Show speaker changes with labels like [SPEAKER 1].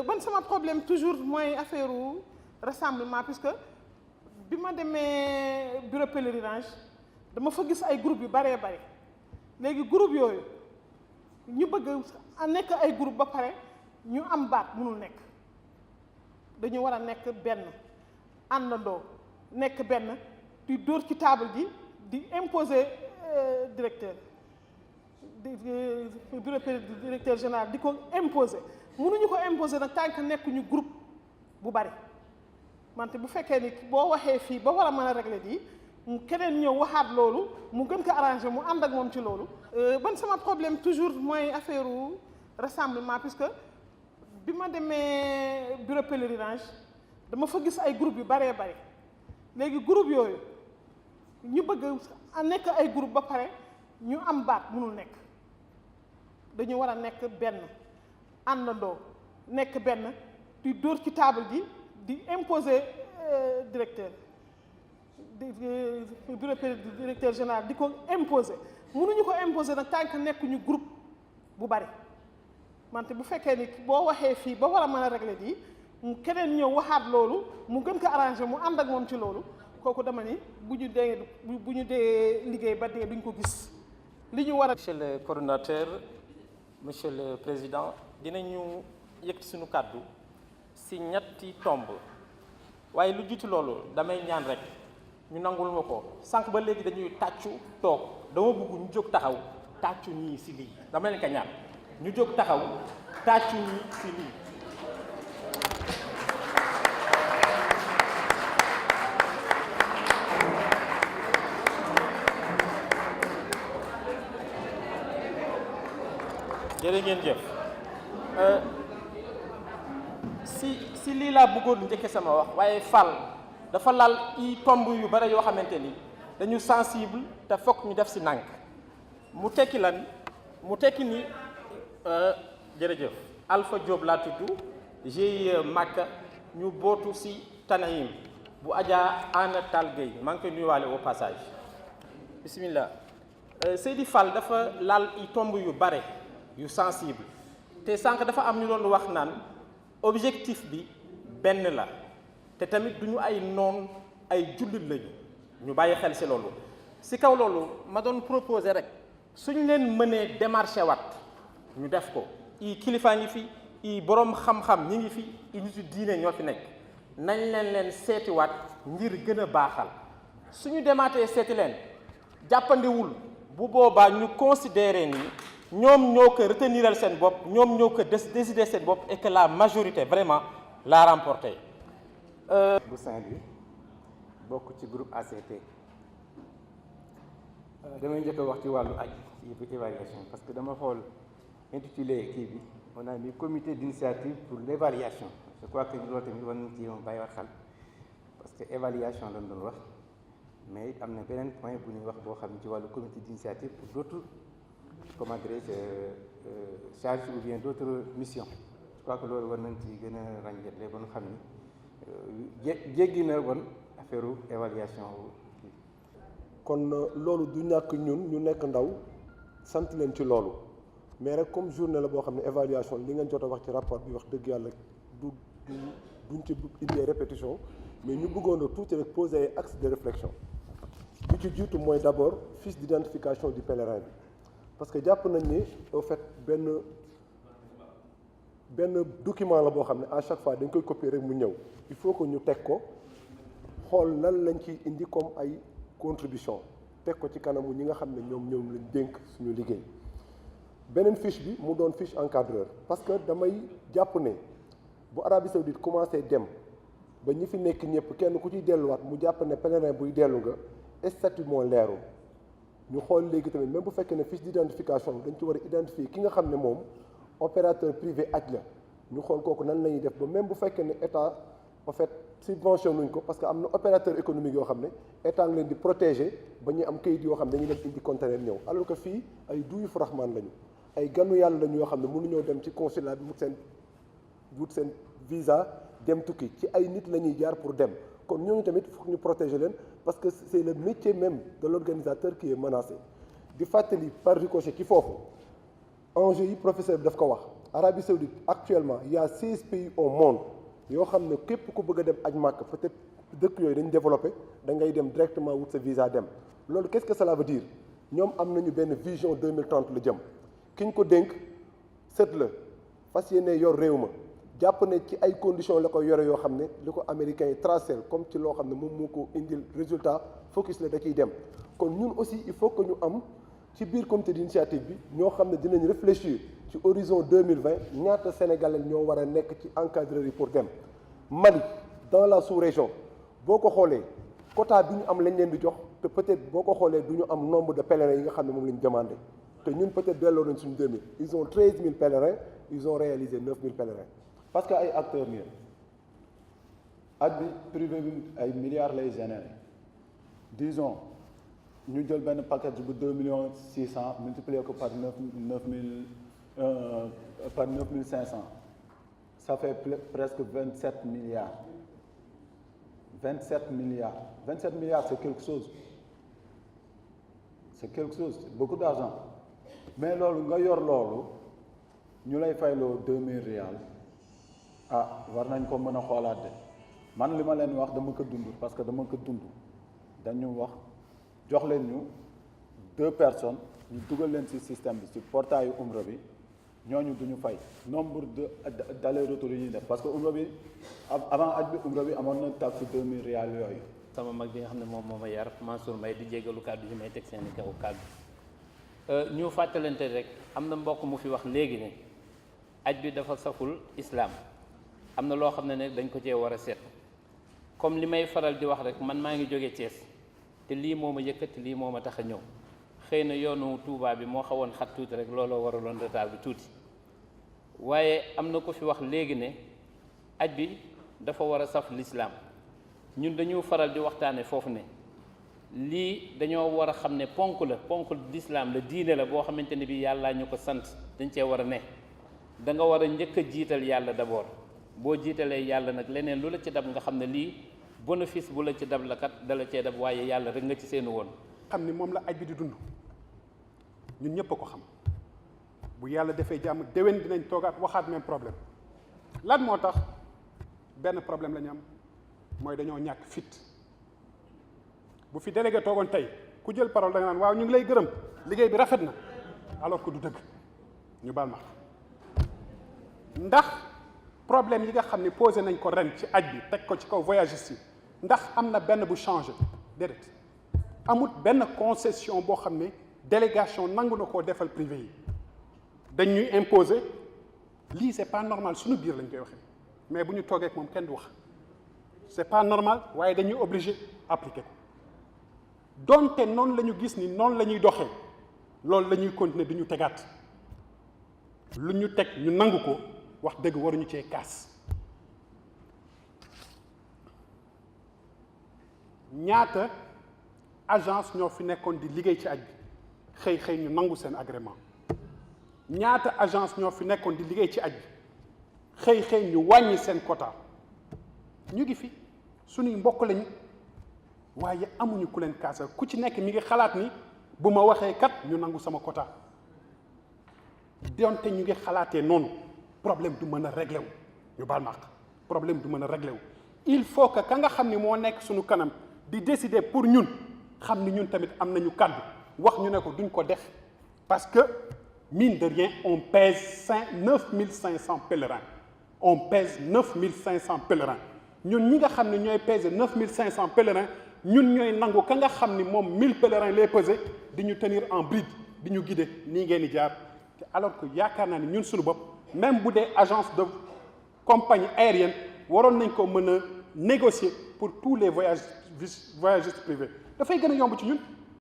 [SPEAKER 1] ban sama problème toujours mooy affaire rassemblement puisque bi ma demee bureau pèlerinage dama fa gis ay groupe yu baree bare léegi groupe yooyu ñu bëgg a nekk ay groupe ba pare ñu am baat mënul nekk dañu war a nekk benn àndandoo nekk benn di dóor ci table ji di imposer directeur bureau directeur général di ko imposer mënuñu ko imposer nag tant que nekkuñu groupe bu bari wante bu fekkee ni boo waxee fii ba war a mën a régler di keneen ñëw waxaat loolu mu gën ko arranger mu ànd ak moom ci loolu. ban sama problème toujours mooy affaire rassemblement puisque bi ma demee bureau pèlerinage dama fa gis ay groupe yu baree bare léegi groupe yooyu ñu bëgg a nekk ay groupe ba pare ñu am baat mënul nekk dañu war a nekk benn àndandoo nekk benn di dóor ci table ji di imposer directeur bureau directeur général di ko imposer mënuñu ko imposer nag tant que nekkuñu groupe bu bari wante bu fekkee ni boo waxee fii ba war a mën a régler di keneen ñëw waxaat loolu mu gën ko arranger mu ànd ak moom ci loolu kooku dama ni bu ñu dee liggéey ba dee duñ ko gis li ñu war a.
[SPEAKER 2] Monsieur le coordonnateur, monsieur le président, dinañu yëkkati suñu kàddu si ñetti tomb waaye lu jiitu loolu damay ñaan rek ñu nangul ma ko sànq ba léegi dañuy tàccu toog dama bëgg ñu jóg taxaw tàccu ñii si lii dama leen ko ñaan ñu jóg taxaw tàccu ñii si lii. jërë ngeen jëf si lii laa bëggoon njëkke sama wax waaye Fall dafa laal i tomb yu bare yoo xamante ni dañu sensible te fokk ñu def si nànk mu tekki lan mu tekki ni jërëjëf Alpha Diop laa tudd GIE Makka ñu bootu si Tanahim bu Adja Anna Tall Gueye maa ngi koy nuyuwaale au passage bismillah Seydi Fall dafa laal i tomb yu bare yu sensible te sànq dafa am ñu doon wax naan objectif bi benn la te tamit duñu ay noon ay jullit lañu ñu bàyyi xel ci loolu ci kaw loolu ma doon proposer rek suñ leen mënee démarché wat ñu def ko i kilifaa ngi fi i boroom xam-xam ñi ngi fi i nitu diine ñoo fi nekk nañ leen seetiwaat ngir gën a baaxal suñu demaatee seeti leen jàppandiwul bu boobaa ñu considérer ni ñoom ñoo ko reteniral seen bopp ñoom ñoo ko décider seen bopp et que la majorité vraiment l'a remporté.
[SPEAKER 3] bu Saint-Louis bokk ci groupe ACT damay njëkk a wax ci wàllu aj ci évaluation parce que dama xool intitulé kii bi on a mis comité d'initiative pour l'évaluation je crois que loolu tamit war nañ ci bàyyi wax xel parce que évaluation lañ doon wax mais it am na beneen point bu ñuy wax boo xam ne ci wàllu comité d'initiative pour d'autres comment dirais-je charges ou bien d'autres missions je crois que loolu war nañ ci gën a ràññeetle ba nga xam ni jéggi na woon affaire évaluation
[SPEAKER 4] kon loolu du ñàkk ñun ñu nekk ndaw sant leen ci loolu mais rek comme journée la boo xam ne évaluation li ngeen jot a wax ci rapport bi wax dëgg yàlla duñ ci indi répétition mais ñu bëggoon a tuuti rek poser ay axes de réflexion bi ci jiitu mooy d'abord fiche d'identification du pèlerin bi parce que jàpp nañ ni au fait benn document la boo xam ne à chaque fois dañ koy copier rek mu ñëw il faut que ñu teg ko xool lan lañ ci indi comme ay contribution teg ko ci kanamu ñi nga xam ne ñoom lañ dénk suñu liggéey beneen fiche bi mu doon fiche encadreur parce que damay jàpp ne bu Arabie Saoudite commencé dem ba ñi fi nekk ñëpp kenn ku ciy delluwaat mu jàpp ne pèlerin buy dellu nga statut moo leerul ñu xool léegi tamit même bu fekkee ne fiche d'identification dañ ci war a identifier ki nga xam ne moom opérateur privé aj la ñu xool kooku nan la ñuy def ba même bu fekkee ne état en fait subvention nuñ ko parce que am na opérateur économique yoo xam ne état ngi leen di protéger ba ñuy am kayit yoo xam ne dañuy dem indi conteneur ñëw alors que fii ay duyuf rahman lañu ay ganu yàlla lañu yoo xam ne mënuñoo dem ci consulat bi wut seen visa dem tukki ci ay nit la ñuy jaar pour dem kon ñooñu tamit foog ñu protéger leen parce que c'est le métier même de l'organisateur qui est menacé di fàttali par ricochet ci foofu enjeu yi professeur bi daf ko wax Arabie Saoudite actuellement il y a 16 pays au monde yoo xam ne képp ku bëgg a dem aj Makka peut-être dëkk yooyu dañu développé da ngay dem directement wut sa visa dem loolu qu'est-ce que cela veut dire ñoom am nañu benn vision 2030 la jëm ki ñu ko dénk sët la fas yéene yor réew ma jàpp ne ci ay conditions la koy yore yoo xam ne li ko américains yi tracé comme ci loo xam ne moom moo ko indil résultat focus la da ciy dem kon ñun aussi il faut que ñu am ci biir comité d'initiative bi ñoo xam ne dinañ réfléchir ci horizon 2020 ñaata sénégalais ñoo war a nekk ci encadreur yi pour dem Mali dans la sous-région boo ko xoolee quota bi ñu am lañ leen di jox te peut-être boo ko xoolee du ñu am nombre de pèlerins yi nga xam ne moom la ñu demandé te ñun peut-être delloo nañ suñu 2000 ils ont 13 000 pèlerins ils ont réalisé 9 000 pèlerins.
[SPEAKER 5] parce que ay acteurs ngeen aj bi privé bi ay milliards lay générer disons ñu jël benn package bu 2 600 000 multiplié ko par 9 500 ça fait presque 27 milliards 27 milliards 27 milliards c'est quelque chose c'est beaucoup d'argent mais loolu nga yor loolu ñu lay fayloo 2000 rials ah war nañ ko mën a xoolaat de man li ma leen wax dama ko dund parce que dama ko dund dañu wax jox leen ñu 2 personnes ñu dugal leen ci système bi ci portail yu umra bi ñooñu duñu fay nombre de d'aller-retour yi ñuy def parce que umra bi avant aj bi umra bi amoon na taxe 2000 rials yooyu.
[SPEAKER 6] sama mag bi nga xam ne moom moo ma yar Mansour Mbaye di jégalu kàddu yi may teg seen i kaw kàddu ñu fàttalante rek am na mbokk mu fi wax léegi ne aj bi dafa saful islam am na loo xam ne dañ ko cee war a seet comme li may faral di wax rek man maa ngi jóge Thiès te lii moo ma yëkkati lii moo ma tax a ñëw xëy na yoonu Touba bi moo xawoon xat tuuti rek looloo waraloon retard bi tuuti waaye am na ko fi wax léegi ne aj bi dafa war a saf l'islam ñun dañu faral di waxtaane foofu ne lii dañoo war a xam ne ponk l'islam la diine la boo xamante ne bi yàlla ñu ko sant dañ cee war a ne da nga war a njëkk a jiital yàlla d'abord boo jiitalee yàlla nag leneen lu la ci dab nga xam ne lii bénéfice bu la ci dab la kat dala cee dab waaye yàlla rek nga ci seenu woon.
[SPEAKER 7] xam ni moom la aj bi di dund ñun ñëpp a ko xam bu yàlla defee jàmm déwén dinañ toogaat waxaat même problème lan moo tax benn problème la ñu am mooy dañoo ñàkk fit bu fi délégué toogoon tey ku jël parole da nga naan waaw ñu ngi lay gërëm liggéey bi rafet na alors que du dëgg ñu baal ma ndax problème yi nga xam ne posé nañ ko ren ci aj bi teg ko ci kaw voyagistes yi ndax am na benn bu changé déedéet amut benn concession boo xam ne délégation nangu na koo defal privé yi dañ ñuy imposer lii c'est pas normal suñu biir lañ koy waxee mais bu ñu toogee ak moom kenn du wax c'est pas normal waaye dañuy obligé appliquer ko donte noonu la ñu gis ni noonu la ñuy doxee loolu la ñuy continuer di ñu tegaat lu ñu teg ñu nangu ko wax dëgg waruñu cee kaas ñaata agence ñoo fi nekkoon di liggéey ci aj bi xëy ñu nangu seen agrément ñaata agence ñoo fi nekkoon di liggéey ci aj bi xëy ñu wàññi seen quota ñu ngi fi suñuy mbokk lañu waaye amuñu ku leen kaasal ku ci nekk mi ngi xalaat ni bu ma waxee kat ñu nangu sama quota donte ñu ngi xalaatee noonu problème du mën a réglé wu ñu baal ma problème du mën a réglé wu il faut que ka nga xam ni moo nekk suñu kanam di décider pour ñun xam ni ñun tamit am nañu kàddu wax ñu ne ko duñ ko def parce que mine de rien on pèse 9500 pèlerins on pèse 9500 pèlerins ñun ñi nga xam ne ñooy peser 9500 pèlerins ñun ñooy nangu ka nga xam ni moom 1000 pèlerins lay peser di ñu tenir en bride di ñu guider nii ngeen di jaar te alors que yaakaar naa ni ñun suñu bopp même bu dee agence de compagnie aérienne waroon nañ ko mën a négocier pour tous les voyagistes privés dafay gën a yomb ci ñun